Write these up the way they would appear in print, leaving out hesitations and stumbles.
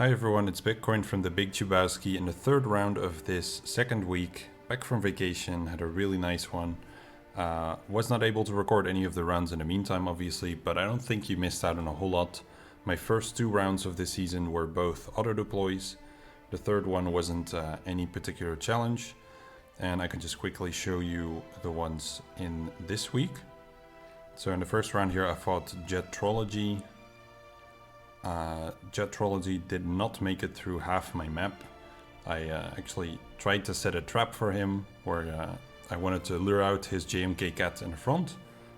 Hi everyone, it's Bitcoin from the Big Chubowski in the third round of this second week. Back from vacation, had a really nice one. Was not able to record any of the rounds in the meantime, obviously, but I don't think you missed out on a whole lot. My first two rounds of the season were both auto deploys. The third one wasn't any particular challenge, and I can just quickly show you the ones in this week. So in the first round here, I fought Jetrology. Jetrology did not make it through half my map. I actually tried to set a trap for him where I wanted to lure out his JMK cat in the front,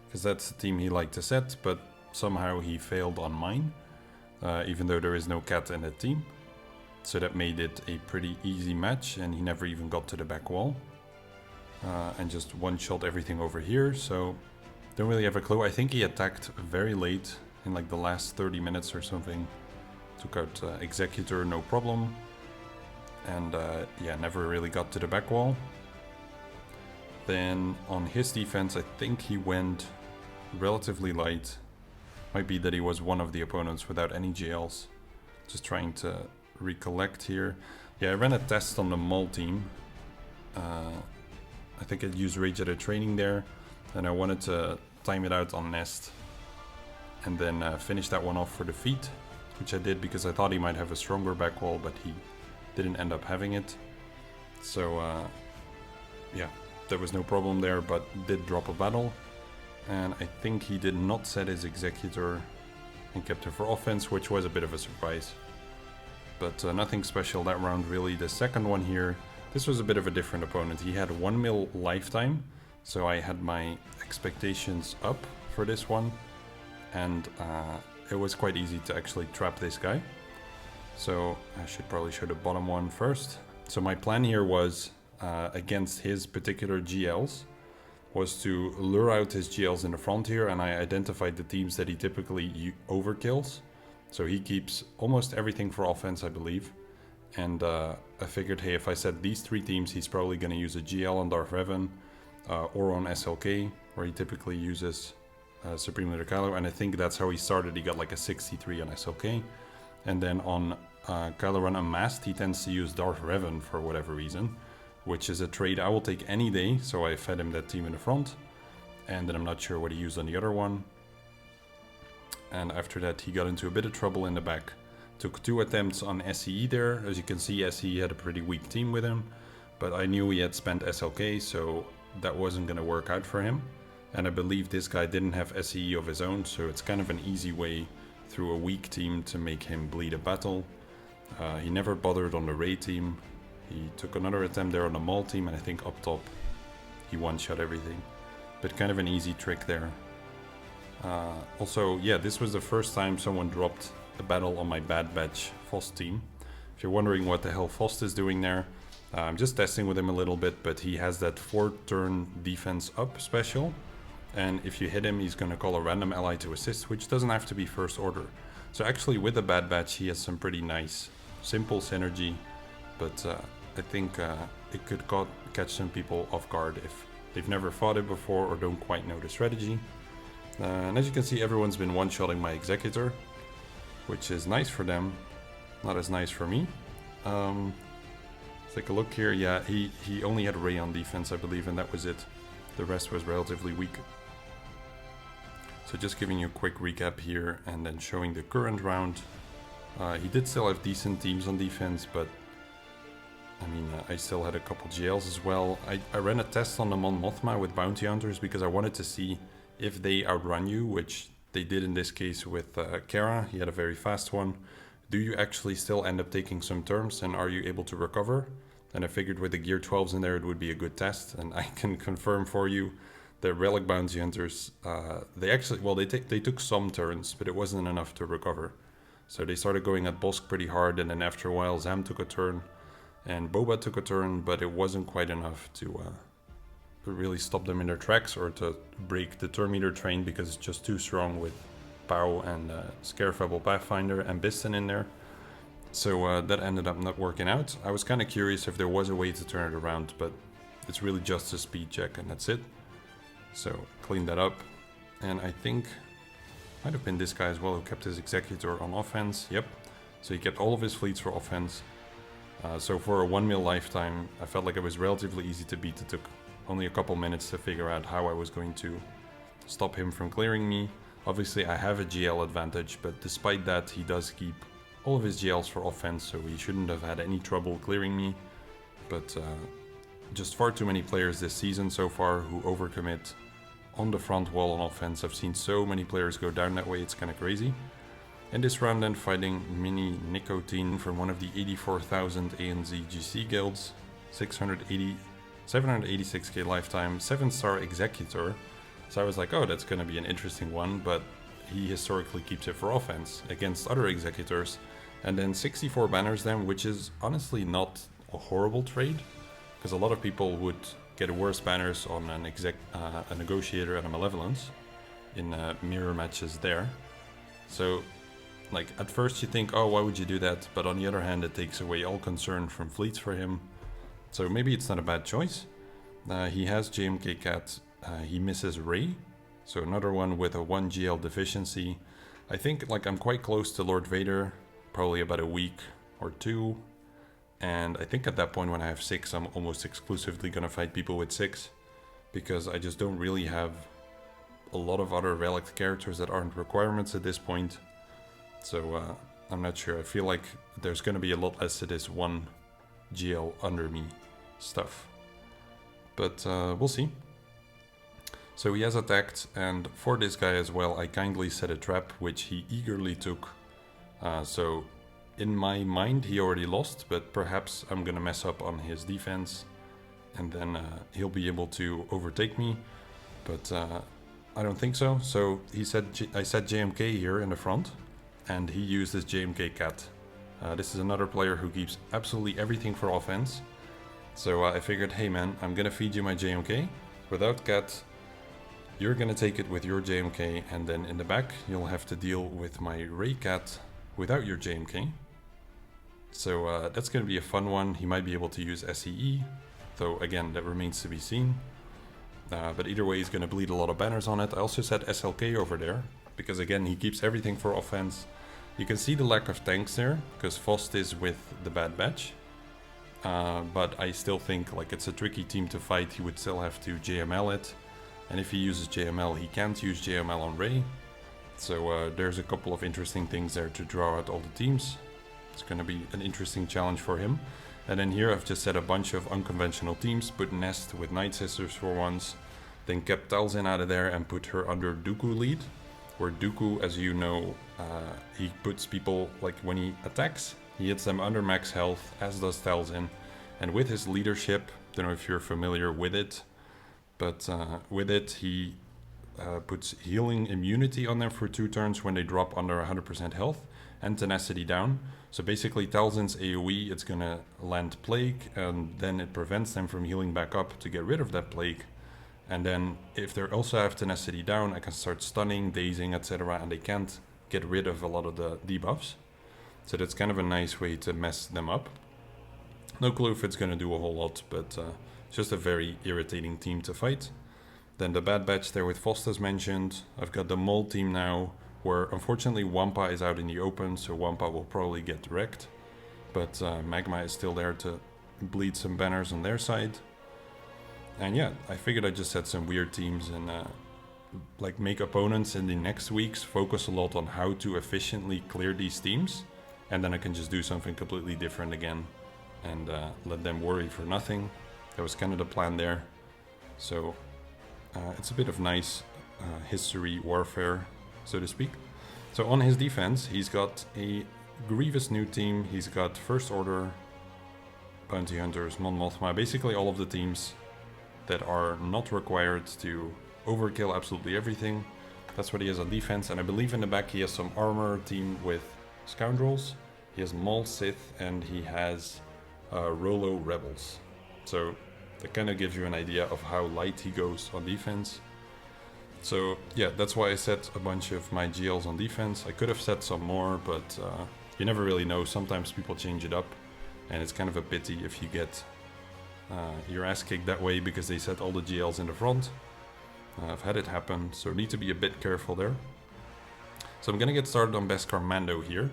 because that's the team he liked to set, but somehow he failed on mine, even though there is no cat in the team. So that made it a pretty easy match, and he never even got to the back wall. And just one-shot everything over here, so don't really have a clue. I think he attacked very late, in like the last 30 minutes or something. Took out Executor, no problem. And yeah, never really got to the back wall. Then on his defense, I think he went relatively light. Might be that he was one of the opponents without any GLs. Just trying to recollect here. Yeah, I ran a test on the Mall team. I think I'd used Rage at a training there. And I wanted to time it out on Nest. And then finish that one off for defeat, which I did because I thought he might have a stronger back wall, but he didn't end up having it. So yeah, there was no problem there, but did drop a battle. And I think he did not set his Executor and kept it for offense, which was a bit of a surprise. But nothing special that round really. The second one here, this was a bit of a different opponent. He had 1 mil lifetime, so I had my expectations up for this one. And it was quite easy to actually trap this guy. So I should probably show the bottom one first. So my plan here was, against his particular GLs, was to lure out his GLs in the front here, and I identified the teams that he typically overkills. So he keeps almost everything for offense, I believe. And I figured, hey, if I set these three teams, he's probably going to use a GL on Darth Revan or on SLK, where he typically uses Supreme Leader Kylo, and I think that's how he started. He got like a 63 on SLK, and then on Kylo Ren Unmasked, he tends to use Darth Revan for whatever reason, which is a trade I will take any day, so I fed him that team in the front, and then I'm not sure what he used on the other one. And after that, he got into a bit of trouble in the back. Took 2 attempts on SCE there. As you can see, SCE had a pretty weak team with him, but I knew he had spent SLK, so that wasn't going to work out for him. And I believe this guy didn't have SCE of his own, so it's kind of an easy way through a weak team to make him bleed a battle. He never bothered on the Ray team. He took another attempt there on the Maul team, and I think up top he one-shot everything. But kind of an easy trick there. Also, yeah, this was the first time someone dropped a battle on my Bad Batch Fost team. If you're wondering what the hell Fost is doing there, I'm just testing with him a little bit, but he has that 4-turn defense up special. And if you hit him, he's going to call a random ally to assist, which doesn't have to be first order. So actually with the Bad Batch, he has some pretty nice, simple synergy. But I think it could catch some people off guard if they've never fought it before or don't quite know the strategy. And as you can see, everyone's been one-shotting my Executor, which is nice for them, not as nice for me. Let's take a look here. Yeah, he only had Ray on defense, I believe, and that was it. The rest was relatively weak. So just giving you a quick recap here and then showing the current round. He did still have decent teams on defense, but I mean, I still had a couple GLs as well. I ran a test on the Mon Mothma with Bounty Hunters because I wanted to see if they outrun you, which they did in this case with Kara. He had a very fast one. Do you actually still end up taking some turns, and are you able to recover? And I figured with the Gear 12s in there, it would be a good test. And I can confirm for you that Relic Bounty Hunters, they took some turns, but it wasn't enough to recover. So they started going at Bosk pretty hard, and then after a while, Zam took a turn, and Boba took a turn, but it wasn't quite enough to really stop them in their tracks or to break the Terminator train, because it's just too strong with Pow and Scarefable Pathfinder and Biston in there. So that ended up not working out. I was kind of curious if there was a way to turn it around, but it's really just a speed check and that's it. So clean that up. And I think might have been this guy as well who kept his Executor on offense. Yep. So he kept all of his fleets for offense. So for a 1 mil lifetime, I felt like it was relatively easy to beat. It took only a couple minutes to figure out how I was going to stop him from clearing me. Obviously I have a GL advantage, but despite that he does keep all of his GLs for offense, so he shouldn't have had any trouble clearing me. But just far too many players this season so far who overcommit on the front wall on offense. I've seen so many players go down that way, it's kind of crazy. In this round then fighting Mini Nicotine from one of the 84,000 ANZ GC guilds, 786k lifetime, 7-star Executor. So I was like, oh, that's going to be an interesting one, but he historically keeps it for offense against other Executors. And then 64 banners then, which is honestly not a horrible trade, because a lot of people would get worse banners on an a Negotiator and a Malevolence in mirror matches there. So, like, at first you think, oh, why would you do that? But on the other hand, it takes away all concern from fleets for him. So maybe it's not a bad choice. He has JMK Cat, he misses Ray, so another one with a 1 GL deficiency. I think, like, I'm quite close to Lord Vader, probably about a week or two. And I think at that point when I have 6, I'm almost exclusively gonna fight people with 6. Because I just don't really have a lot of other relic characters that aren't requirements at this point. So I'm not sure. I feel like there's gonna be a lot less of this 1 GL under me stuff. But we'll see. So he has attacked, and for this guy as well, I kindly set a trap, which he eagerly took. So in my mind, he already lost, but perhaps I'm gonna mess up on his defense, and then he'll be able to overtake me. But I don't think so. So he said I set JMK here in the front, and he used his JMK Cat. This is another player who keeps absolutely everything for offense. So I figured, hey man, I'm gonna feed you my JMK. Without Cat, you're gonna take it with your JMK, and then in the back, you'll have to deal with my Ray Cat without your JMK. So that's gonna be a fun one. He might be able to use SEE, though again, that remains to be seen. But either way, he's gonna bleed a lot of banners on it. I also set SLK over there, because again, he keeps everything for offense. You can see the lack of tanks there, because Fost is with the Bad Batch. But I still think, like, it's a tricky team to fight. He would still have to JML it. And if he uses JML, he can't use JML on Ray. So there's a couple of interesting things there to draw out all the teams. It's going to be an interesting challenge for him. And then here I've just set a bunch of unconventional teams, put Nest with Night Sisters for once, then kept Talzin out of there and put her under Dooku lead. Where Dooku, as you know, he puts people, like, when he attacks, he hits them under max health, as does Talzin. And with his leadership, don't know if you're familiar with it, but with it he puts healing immunity on them for 2 turns when they drop under 100% health, and tenacity down. So basically Talzin's AoE, it's gonna land Plague, and then it prevents them from healing back up to get rid of that Plague. And then if they also have tenacity down, I can start stunning, dazing, etc. and they can't get rid of a lot of the debuffs. So that's kind of a nice way to mess them up. No clue if it's gonna do a whole lot, but it's just a very irritating team to fight. Then the Bad Batch there with Fost as mentioned. I've got the Mole team now, where unfortunately Wampa is out in the open, so Wampa will probably get wrecked. But Magma is still there to bleed some banners on their side. And yeah, I figured I'd just set some weird teams and like make opponents in the next weeks focus a lot on how to efficiently clear these teams. And then I can just do something completely different again and let them worry for nothing. That was kind of the plan there. So it's a bit of nice history warfare, so to speak. So on his defense, he's got a Grievous new team. He's got First Order, Bounty Hunters, Mon Mothma, basically all of the teams that are not required to overkill absolutely everything. That's what he has on defense, and I believe in the back he has some armor team with Scoundrels. He has Maul Sith, and he has Rolo Rebels. So that kind of gives you an idea of how light he goes on defense. So yeah, that's why I set a bunch of my GLs on defense. I could have set some more, but you never really know. Sometimes people change it up, and it's kind of a pity if you get your ass kicked that way because they set all the GLs in the front. I've had it happen, so need to be a bit careful there. So I'm gonna get started on Beskar Mando here.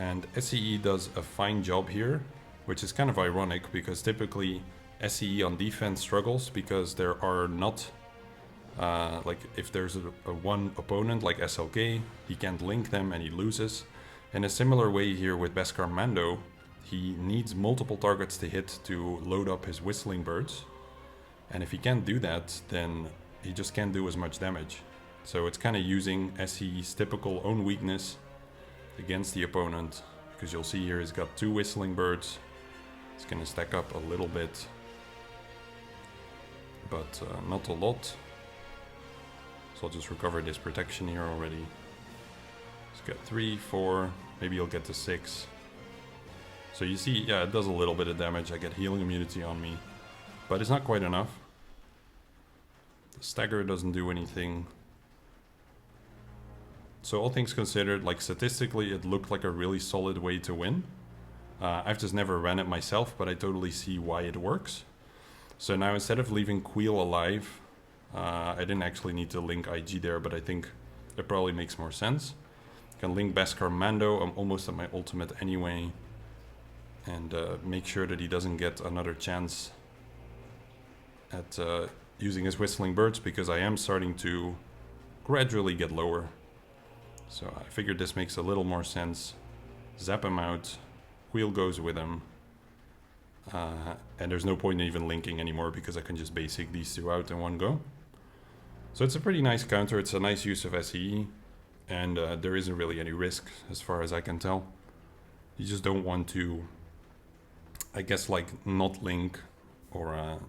And SCE does a fine job here, which is kind of ironic because typically SCE on defense struggles because there are not, like if there's a one opponent like SLK, he can't link them and he loses. In a similar way here with Beskar Mando, he needs multiple targets to hit to load up his Whistling Birds. And if he can't do that, then he just can't do as much damage. So it's kind of using SCE's typical own weakness against the opponent. Because you'll see here he's got 2 Whistling Birds. It's going to stack up a little bit. But not a lot. So I'll just recover this protection here already. He's got 3, 4, maybe he'll get to 6. So you see, yeah, it does a little bit of damage. I get healing immunity on me. But it's not quite enough. The stagger doesn't do anything. So all things considered, like statistically, it looked like a really solid way to win. I've just never ran it myself, but I totally see why it works. So now instead of leaving Queel alive, I didn't actually need to link IG there, but I think it probably makes more sense. I can link Beskar Mando, I'm almost at my ultimate anyway. And make sure that he doesn't get another chance at using his Whistling Birds, because I am starting to gradually get lower. So I figured this makes a little more sense. Zap him out, Queel goes with him. And there's no point in even linking anymore because I can just basic these 2 out in one go. So it's a pretty nice counter, it's a nice use of SCE. And there isn't really any risk as far as I can tell. You just don't want to, I guess, like not link or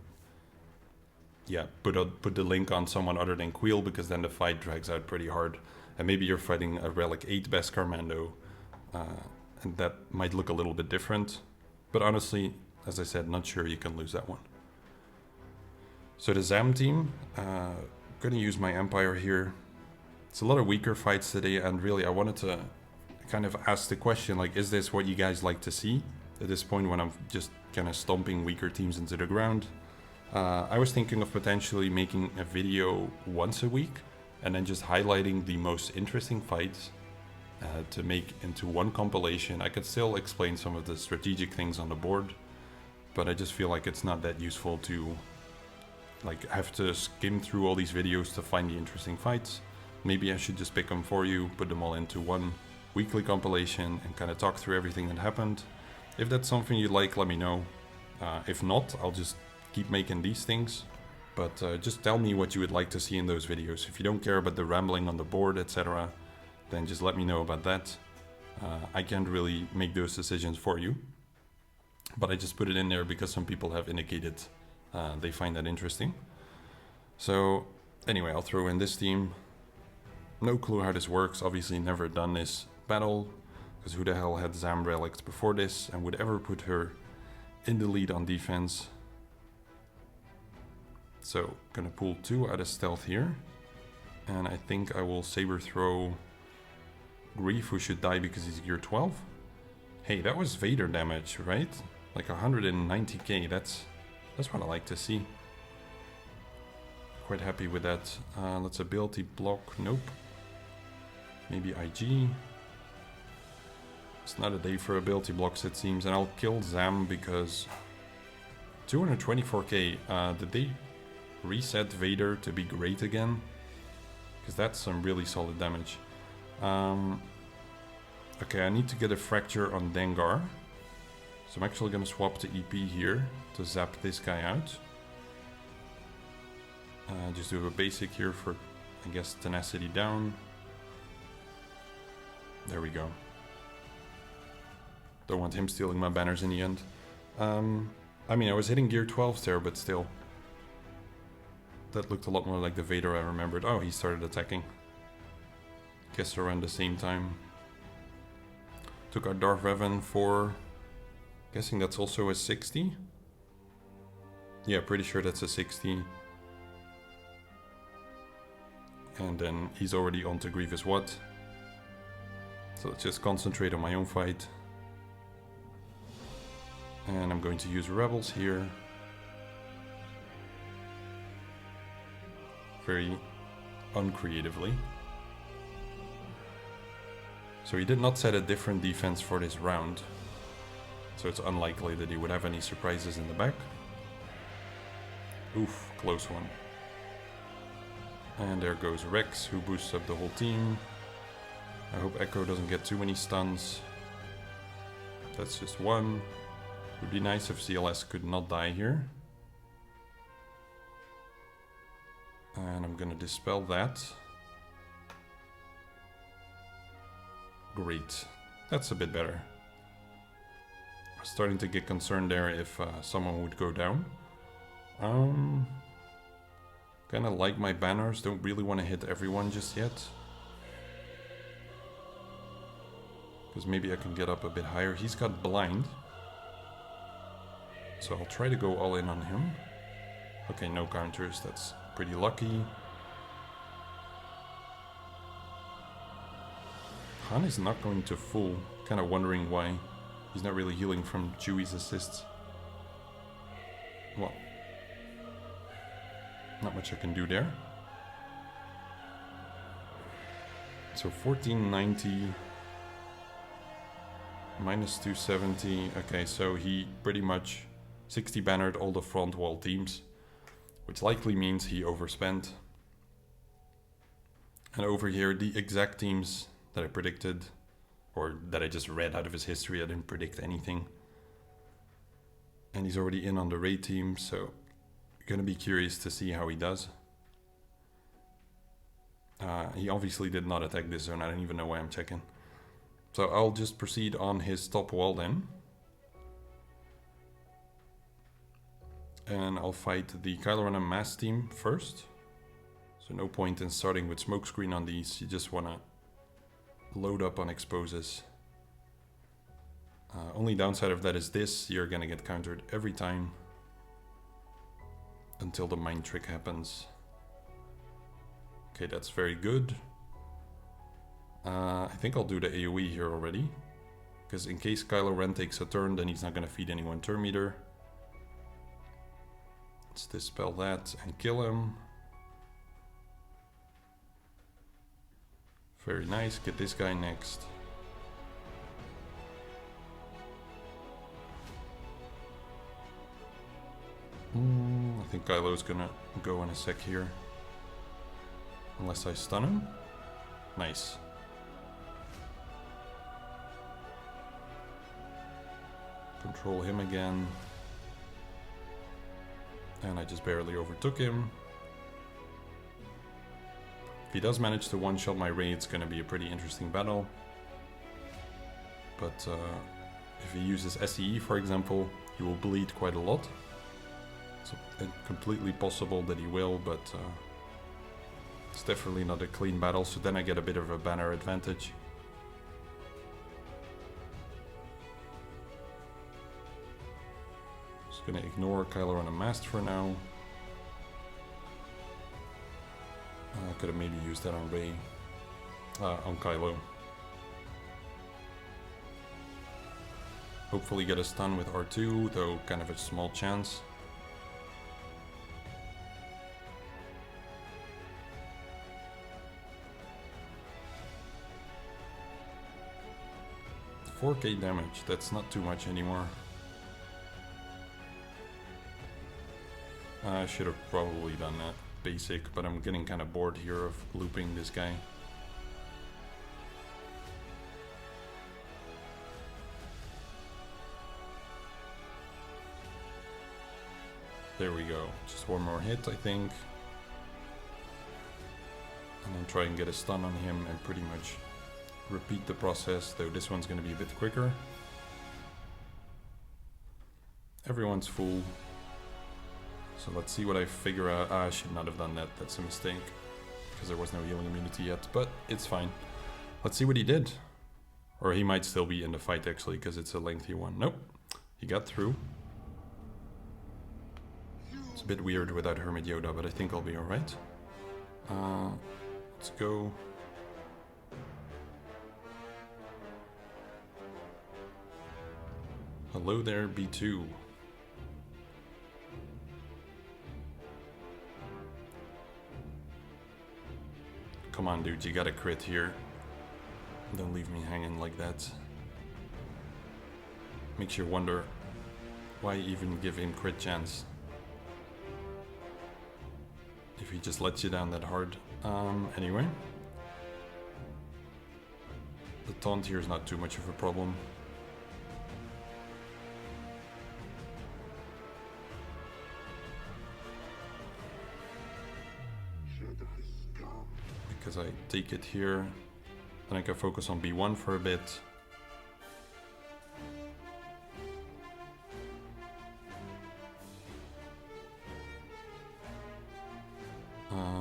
yeah, put the link on someone other than Queel, because then the fight drags out pretty hard. And maybe you're fighting a Relic 8 Beskar Mando, and that might look a little bit different. But honestly, as I said, not sure you can lose that one. So the Zam team, gonna use my Empire here. It's a lot of weaker fights today, and really I wanted to kind of ask the question, like, is this what you guys like to see at this point when I'm just kind of stomping weaker teams into the ground? I was thinking of potentially making a video once a week and then just highlighting the most interesting fights to make into one compilation. I could still explain some of the strategic things on the board, but I just feel like it's not that useful to like have to skim through all these videos to find the interesting fights. Maybe I should just pick them for you, put them all into one weekly compilation and kind of talk through everything that happened. If that's something you like, let me know. If not, I'll just keep making these things. But just tell me what you would like to see in those videos. If you don't care about the rambling on the board, etc., then just let me know about that. I can't really make those decisions for you. But I just put it in there because some people have indicated they find that interesting. So anyway, I'll throw in this team. No clue how this works. Obviously never done this battle, because who the hell had Zam relics before this and would ever put her in the lead on defense. So gonna pull 2 out of stealth here, and I think I will saber throw Grief, who should die because he's gear 12. Hey, that was Vader damage, right? Like 190k. That's what I like to see. Quite happy with that. Let's ability block. Nope. Maybe IG. It's not a day for ability blocks, it seems, and I'll kill Zam because 224k. Did they reset Vader to be great again? Because that's some really solid damage. Okay, I need to get a fracture on Dengar. So I'm actually going to swap to EP here to zap this guy out. Just do a basic here for, I guess, tenacity down. There we go. Don't want him stealing my banners in the end. I mean, I was hitting gear 12s there, but still. That looked a lot more like the Vader I remembered. Oh, he started attacking. Guess around the same time. Took our Darth Revan for... Guessing that's also a 60? Yeah, pretty sure that's a 60. And then he's already on to Grievous What. So let's just concentrate on my own fight. And I'm going to use Rebels here. Very uncreatively. So he did not set a different defense for this round. So it's unlikely that he would have any surprises in the back. Oof, close one. And there goes Rex, who boosts up the whole team. I hope Echo doesn't get too many stuns. That's just one. Would be nice if CLS could not die here. And I'm gonna dispel that. Great. That's a bit better. I was starting to get concerned there if someone would go down. Kinda like my banners, don't really want to hit everyone just yet. Because maybe I can get up a bit higher. He's got blind. So I'll try to go all in on him. Okay, no counters, that's pretty lucky. Han is not going to full. Kinda wondering why. He's not really healing from Chewie's assists. Well, not much I can do there. So 1490 minus 270. Okay, so he pretty much 60 bannered all the front wall teams, which likely means he overspent. And over here, the exact teams that I predicted, or that I just read out of his history, I didn't predict anything. And he's already in on the raid team, so gonna be curious to see how he does. He obviously did not attack this zone, I don't even know why I'm checking. So I'll just proceed on his top wall then. And I'll fight the Kylo Ren and Mass team first. So no point in starting with smokescreen on these, you just wanna load up on exposes. Only downside of that is this, you're gonna get countered every time. Until the mind trick happens. Okay, that's very good. I think I'll do the AoE here already. Because in case Kylo Ren takes a turn, then he's not going to feed anyone turn meter. Let's dispel that and kill him. Very nice, get this guy next. I think Kylo's gonna go in a sec here. Unless I stun him. Nice. Control him again. And I just barely overtook him. If he does manage to one-shot my raid, it's gonna be a pretty interesting battle. But if he uses SEE, for example, he will bleed quite a lot. It's completely possible that he will, but it's definitely not a clean battle, so then I get a bit of a banner advantage. Just gonna ignore Kylo Ren and Mast for now. I could have maybe used that on Rey, on Kylo. Hopefully get a stun with R2, though kind of a small chance. 4k damage, that's not too much anymore. I should have probably done that basic, but I'm getting kind of bored here of looping this guy. There we go, just one more hit I think. And then try and get a stun on him and pretty much repeat the process, though this one's going to be a bit quicker. Everyone's full. So let's see what I figure out. I should not have done that, that's a mistake. Because there was no healing immunity yet, but it's fine. Let's see what he did. Or he might still be in the fight actually, because it's a lengthy one. Nope, he got through. It's a bit weird without Hermit Yoda, but I think I'll be alright. Let's go. Hello there, B2. Come on, dude, you got a crit here. Don't leave me hanging like that. Makes you wonder why even give him crit chance if he just lets you down that hard. Anyway. The taunt here is not too much of a problem. Because I take it here, then I can focus on B1 for a bit.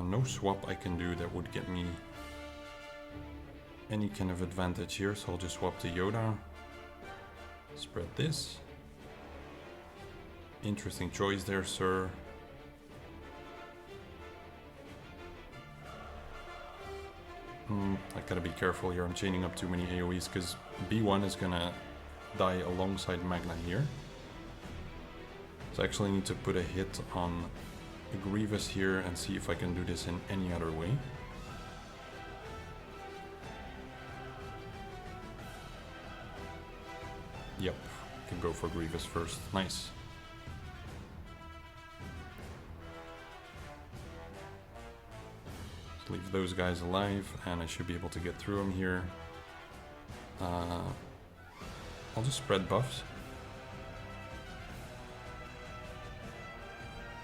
No swap I can do that would get me any kind of advantage here, so I'll just swap to Yoda. Spread this. Interesting choice there, sir. I gotta be careful here, I'm chaining up too many AoEs because B1 is gonna die alongside Magna here. So I actually need to put a hit on Grievous here and see if I can do this in any other way. Yep, can go for Grievous first. Nice. Just leave those guys alive and I should be able to get through them here. I'll just spread buffs.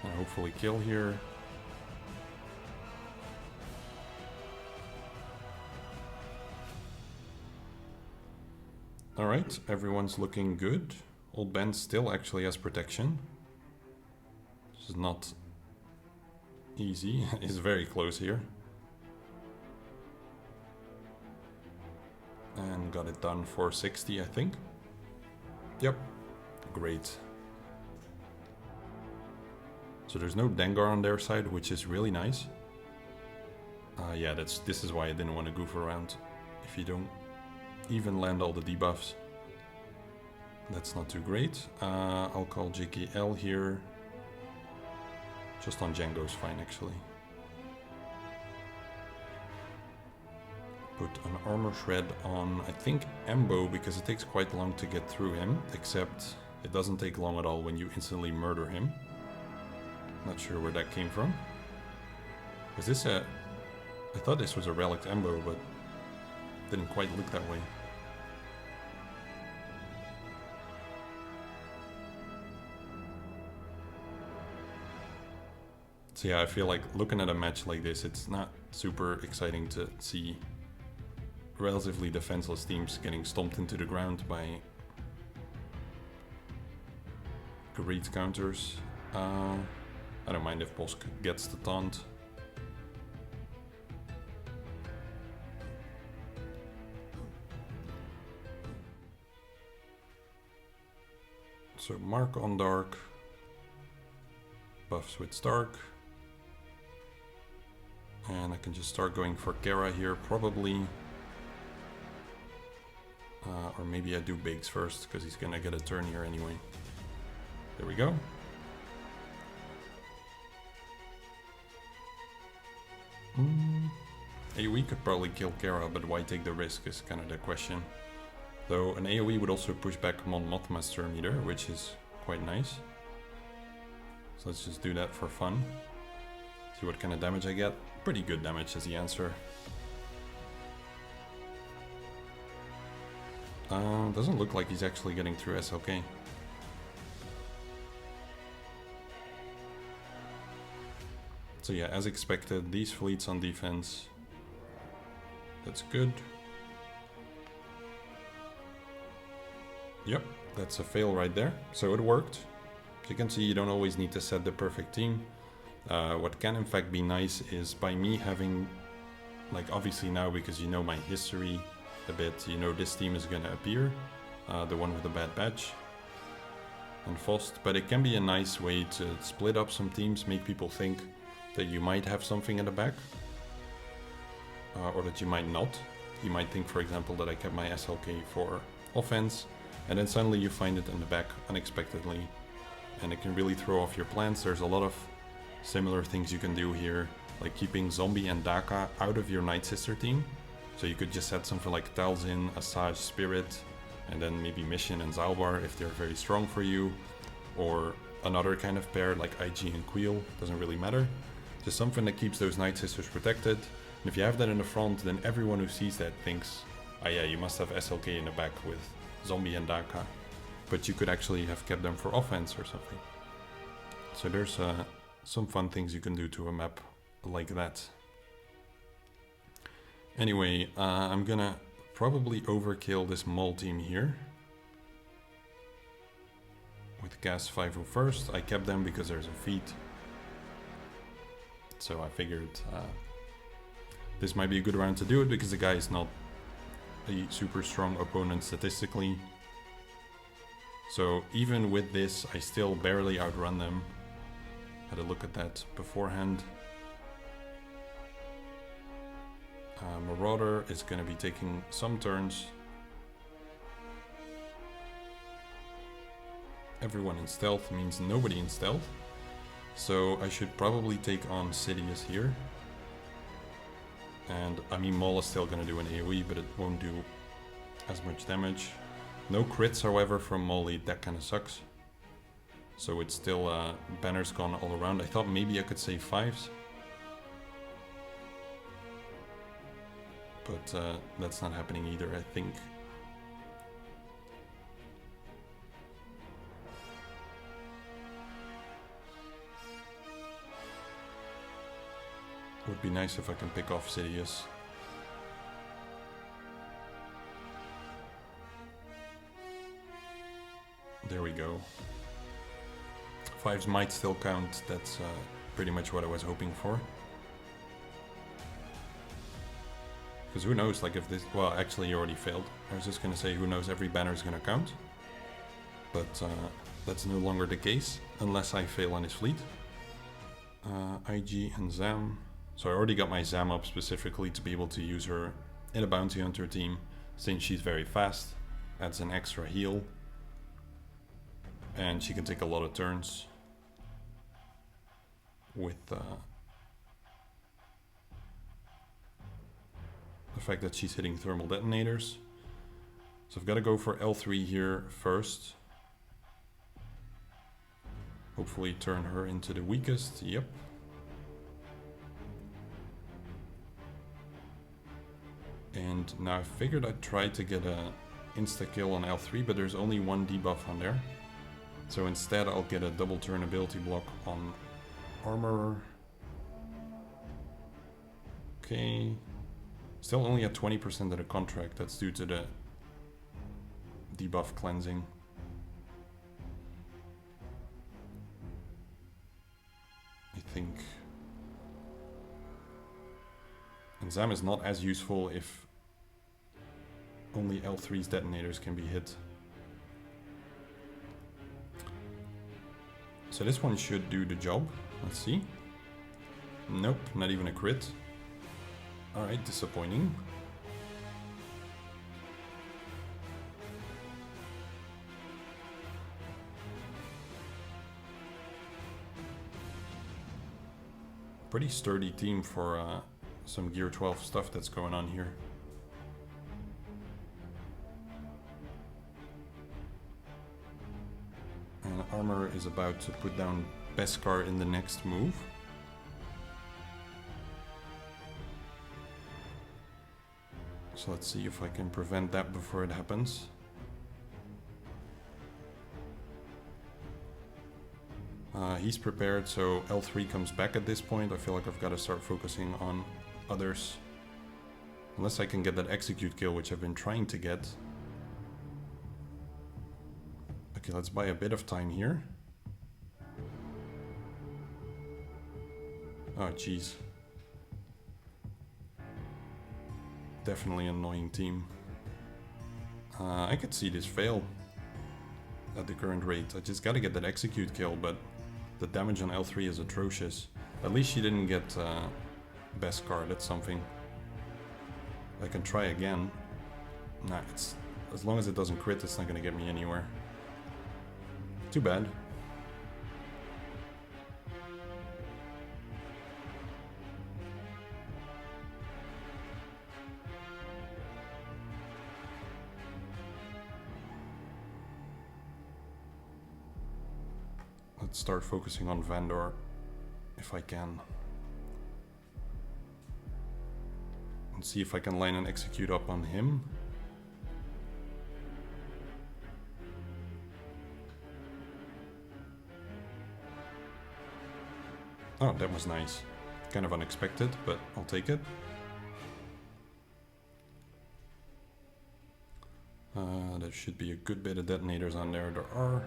And hopefully kill here. Alright, everyone's looking good. Old Ben still actually has protection. This is not easy, he's very close here. And got it done for 60, I think. Yep, great. So there's no Dengar on their side, which is really nice. Yeah, this is why I didn't want to goof around. If you don't even land all the debuffs, that's not too great. I'll call JKL here. Just on Django's fine, actually. Put an armor shred on, I think, Embo, because it takes quite long to get through him, except it doesn't take long at all when you instantly murder him. Not sure where that came from. Was this a... I thought this was a relic Embo, but didn't quite look that way. So yeah, I feel like looking at a match like this, it's not super exciting to see relatively defenseless teams getting stomped into the ground by great counters. I don't mind if Bosk gets the taunt. So Mark on Dark, buffs with Stark. And I can just start going for Kara here, probably. Or maybe I do Biggs first, because he's gonna get a turn here anyway. There we go. AoE could probably kill Kara, but why take the risk is kind of the question. Though an AoE would also push back Mon Mothma's Sturm Eater, which is quite nice. So let's just do that for fun. See what kind of damage I get. Pretty good damage is the answer. Doesn't look like he's actually getting through SLK. So yeah, as expected, these fleets on defense. That's good. Yep, that's a fail right there. So it worked. As you can see, you don't always need to set the perfect team. What can in fact be nice is by me having, like obviously now because you know my history a bit, you know this team is gonna appear, the one with the bad badge and Fost, but it can be a nice way to split up some teams, make people think that you might have something in the back, or that you might not. You might think, for example, that I kept my SLK for offense, and then suddenly you find it in the back unexpectedly, and it can really throw off your plans. There's a lot of similar things you can do here, like keeping Zombie and Daka out of your Night Sister team, So you could just set something like Talzin, Asajj, Spirit, and then maybe Mission and Zalbar if they're very strong for you, or another kind of pair like IG and Queel, doesn't really matter. Just something that keeps those Night Sisters protected. And if you have that in the front, then everyone who sees that thinks, ah yeah, you must have SLK in the back with Zombie and Daka. But you could actually have kept them for offense or something. So there's some fun things you can do to a map like that. Anyway, I'm gonna probably overkill this mole team here. With Gas 5 first, I kept them because there's a feat. So I figured this might be a good round to do it because the guy is not a super strong opponent statistically. So even with this, I still barely outrun them. Had a look at that beforehand. Marauder is going to be taking some turns. Everyone in stealth means nobody in stealth. So I should probably take on Sidious here. And I mean, Maul is still going to do an AoE, but it won't do as much damage. No crits, however, from Molly. That kind of sucks. So it's still banners gone all around. I thought maybe I could save 5s. But that's not happening either, I think. Would be nice if I can pick off Sidious. There we go. 5s might still count, that's pretty much what I was hoping for. Because who knows, like if this... Well, actually you already failed. I was just gonna say who knows, every banner is gonna count. But that's no longer the case, unless I fail on his fleet. IG and Zam. So I already got my Zam up specifically to be able to use her in a Bounty Hunter team, since she's very fast, adds an extra heal. And she can take a lot of turns with the fact that she's hitting thermal detonators. So I've got to go for L3 here first. Hopefully turn her into the weakest. Yep. And now I figured I'd try to get a insta-kill on L3, but there's only one debuff on there. So instead I'll get a double turn ability block on Armor. Okay. Still only at 20% of the contract, that's due to the debuff cleansing. I think. And Zam is not as useful if only L3's detonators can be hit. So this one should do the job. Let's see. Nope, not even a crit. Alright, disappointing. Pretty sturdy team for some Gear 12 stuff that's going on here. And Armor is about to put down Beskar in the next move. So let's see if I can prevent that before it happens. He's prepared, so L3 comes back at this point. I feel like I've got to start focusing on others. Unless I can get that execute kill, which I've been trying to get. Okay, let's buy a bit of time here. Oh, jeez. Definitely an annoying team. I could see this fail at the current rate. I just gotta get that execute kill, but the damage on L3 is atrocious. At least she didn't get Beskar, that's something. I can try again. Nah, it's, as long as it doesn't crit, it's not gonna get me anywhere. Too bad. Let's start focusing on Vandor if I can. And see if I can line and execute up on him. Oh, that was nice. Kind of unexpected, but I'll take it. There should be a good bit of detonators on there. There are.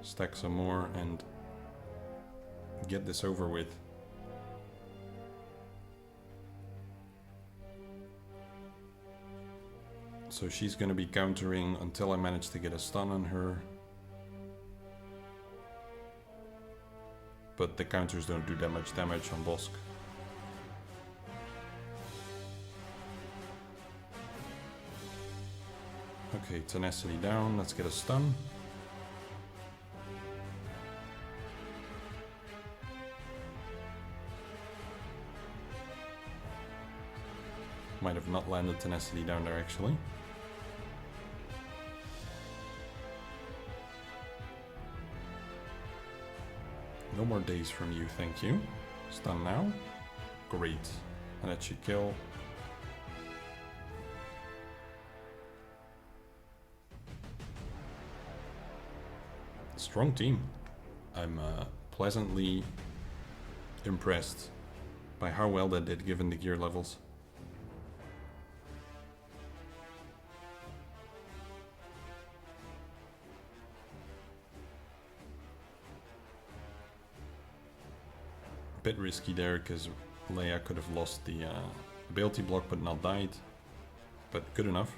Stack some more and get this over with. So she's gonna be countering until I manage to get a stun on her. But the counters don't do that much damage on Bosk. Okay, tenacity down, let's get a stun. Might have not landed tenacity down there actually. No more days from you, thank you. Stun now. Great. And that should kill. Strong team. I'm pleasantly impressed by how well that did given the gear levels. Bit risky there because Leia could have lost the ability block but not died, but good enough.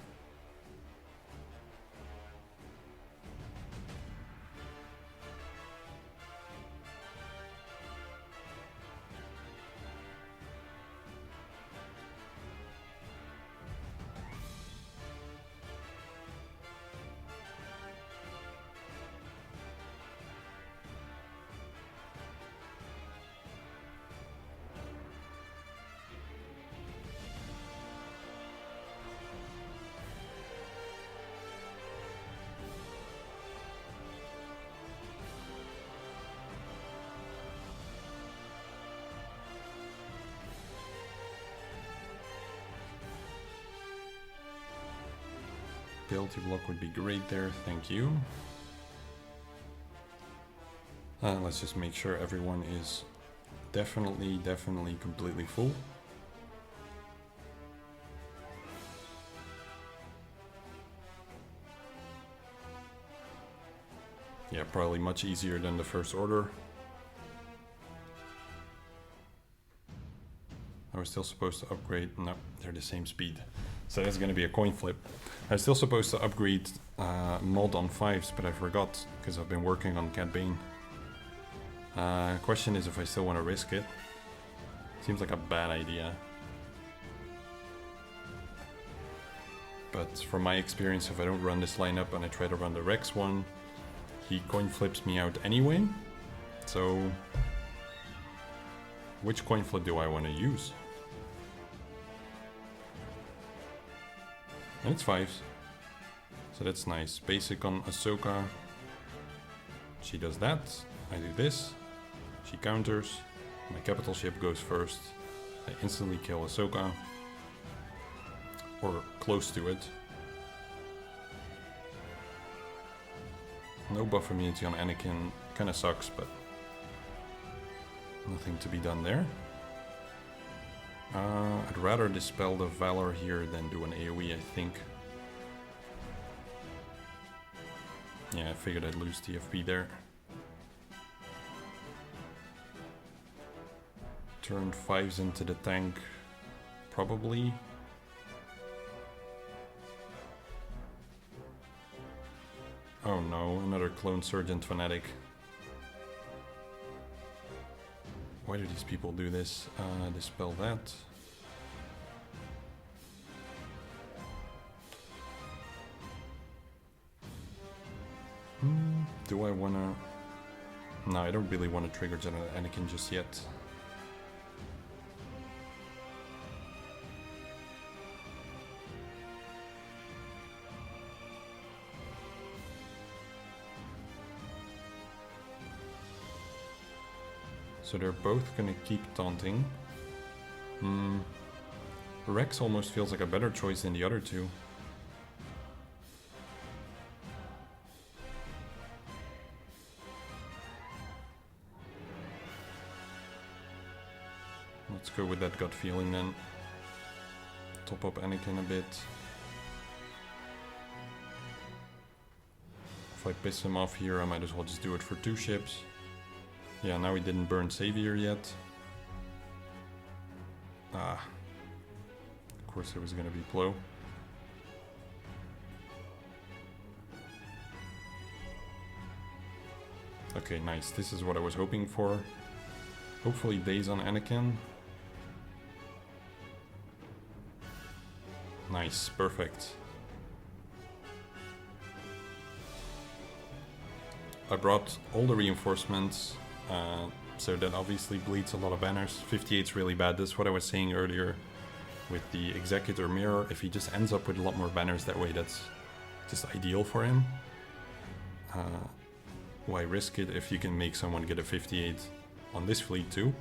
Ability block would be great there, thank you. Let's just make sure everyone is definitely completely full. Yeah, probably much easier than the first order. I was still supposed to upgrade. No, they're the same speed. So that's going to be a coin flip. I was still supposed to upgrade mod on 5s, but I forgot because I've been working on Cat Bane. Question is if I still want to risk it. Seems like a bad idea. But from my experience, if I don't run this lineup and I try to run the Rex one, he coin flips me out anyway. So which coin flip do I want to use? And it's 5s. So that's nice. Basic on Ahsoka. She does that. I do this. She counters. My capital ship goes first. I instantly kill Ahsoka. Or close to it. No buff immunity on Anakin. Kinda sucks, but nothing to be done there. I'd rather dispel the Valor here than do an AoE, I think. Yeah, I figured I'd lose TFP there. Turn 5s into the tank, probably. Oh no, another Clone Sergeant Fanatic. Why do these people do this? Dispel that. Do I wanna... No, I don't really want to trigger General Anakin just yet. So they're both gonna keep taunting. Rex almost feels like a better choice than the other two. Let's go with that gut feeling then. Top up Anakin a bit. If I piss him off here, I might as well just do it for 2 ships. Yeah, now he didn't burn Savior yet. Ah. Of course it was gonna be Plo. Okay, nice. This is what I was hoping for. Hopefully days on Anakin. Nice, perfect. I brought all the reinforcements, so that obviously bleeds a lot of banners. 58's really bad. That's what I was saying earlier with the Executor Mirror. If he just ends up with a lot more banners that way, that's just ideal for him. Why risk it if you can make someone get a 58 on this fleet too?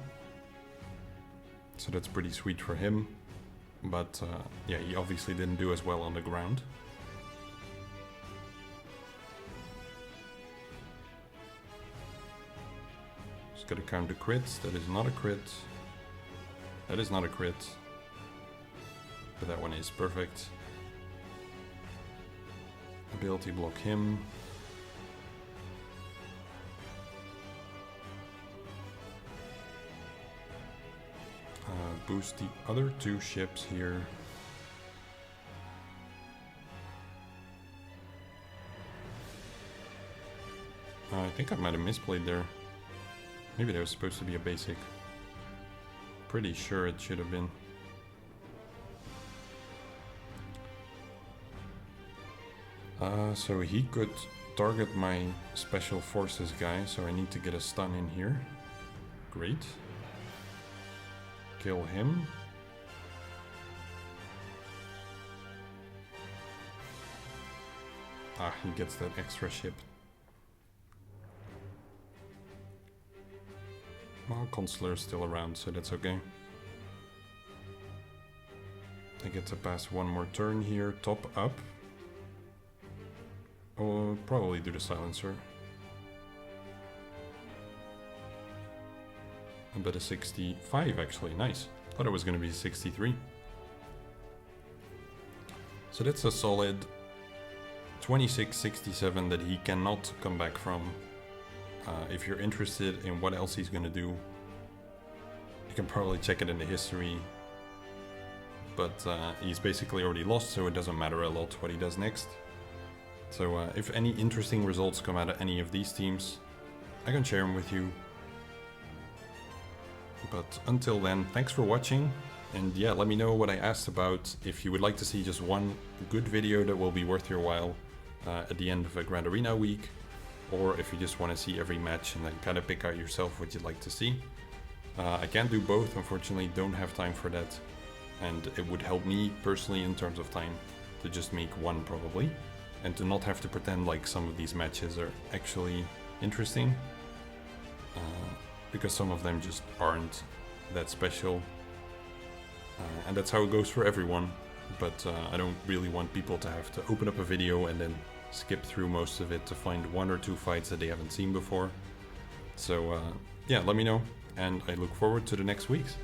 So that's pretty sweet for him. But yeah, he obviously didn't do as well on the ground. Just gotta count the crits. That is not a crit. That is not a crit. But that one is perfect. Ability block him. Boost the other 2 ships here. I think I might have misplayed there. Maybe that was supposed to be a basic. Pretty sure it should have been. So he could target my special forces guy, so I need to get a stun in here. Great. Kill him. Ah, he gets that extra ship. Well, Consular's still around, so that's okay. I get to pass one more turn here, top up. I'll probably do the silencer. I bet a 65 actually, nice. Thought it was going to be 63. So that's a solid 26-67 that he cannot come back from. If you're interested in what else he's going to do, you can probably check it in the history. But he's basically already lost, so it doesn't matter a lot what he does next. So if any interesting results come out of any of these teams, I can share them with you. But until then, thanks for watching, and yeah, let me know what I asked about, if you would like to see just one good video that will be worth your while at the end of a Grand Arena week, or if you just want to see every match and then kind of pick out yourself what you'd like to see. I can't do both, unfortunately, don't have time for that, and it would help me personally in terms of time to just make one probably, and to not have to pretend like some of these matches are actually interesting. Because some of them just aren't that special. And that's how it goes for everyone. But I don't really want people to have to open up a video and then skip through most of it to find 1 or 2 fights that they haven't seen before. So yeah, let me know, and I look forward to the next weeks.